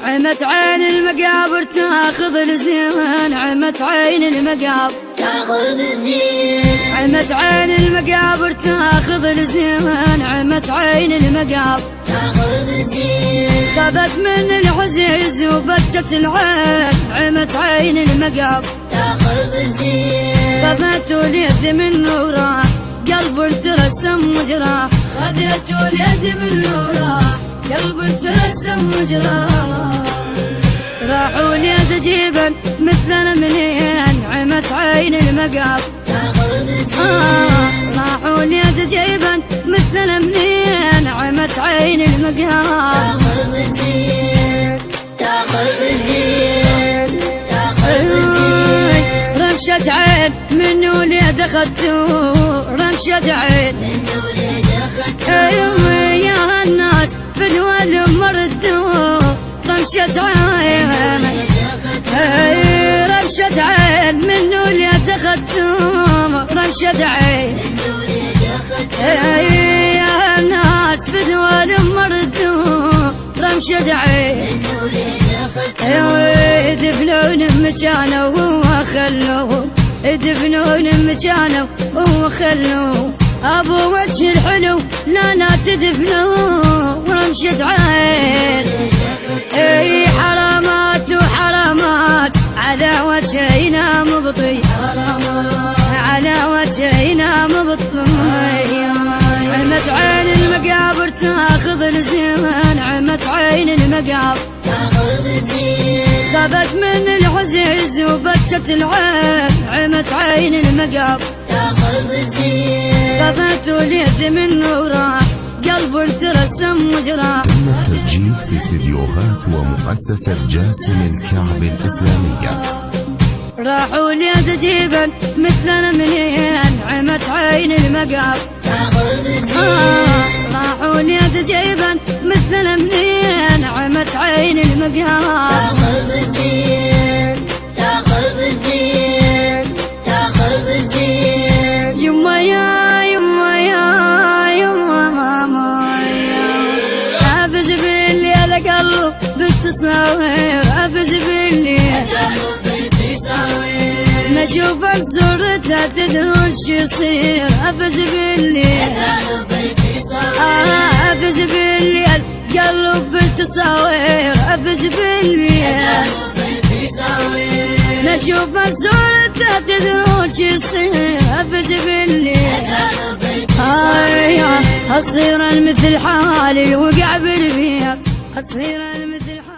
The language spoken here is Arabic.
عمت عين المقابر تاخذ الزين، عمت عين المقابر تاخذ الزين، عمت عين المقابر تاخذ الزين، عمت عين المقابر تاخذ الزين، خذت من العزيز وبكت العين، عمت عين المقابر تاخذ الزين، خذت اليد من نوره قلب ترسم وجراح، خذت اليد من نوره قلب ترسم وجراح، راحوا اليد جيبا مثلنا منين، عمت عين المقابر تاخذ الزين، راحوا اليد جيبا مثلنا منين، عمت عين المقابر تاخذ الزين، تاخذ الزين، تاخذ الزين، رمشة عين من وليد اخذتوه، رمشة عين من وليد اخذتوه، يا الناس فدوى مردوه، رمشة عين رمشة عين من وليد اخذتوه، رمشة عين يا الناس فدوى مردوه، رمشة عين يدفنون مكانه وخلوه، يدفنون مكانه وخلوه، ابو وجه الحلو لا تدفنوه، رمشة عين حرامات وحرامات على وجهنا مبطي، على وجهنا مبطي، عمت عين المقابر تاخذ الزين، عمت عين المقابر تاخذ الزين، خذت من العزيز وبكت العين، عمت عين المقابر تاخذ الزين، خذت اليد من نوره قلب ترسم وجراح. تم التسجيل في استديوهات ومؤسسة جاسم الكعب الإسلامية. راحوا اليد جيبا مثلنا منين، عمت عين المقابر تاخذ الزين، راحوا اليد جيبا مثلنا منين، عمت عين المقابر تاخذ الزين، تاخذ الزين، تاخذ الزين، يما يا يما يا يما ماما يا، ابز بالليل قلب بالتصاوير، ابز بالليل نشوف صورتها تدرون شو يصير، ابز بالليل ابز بالليل قلب بالتصاوير، ابز بالليل نشوف صورتها تدرون شو يصير، ابز بالليل اصير مثل حالي وقع بالبيت، اصير مثل حالي.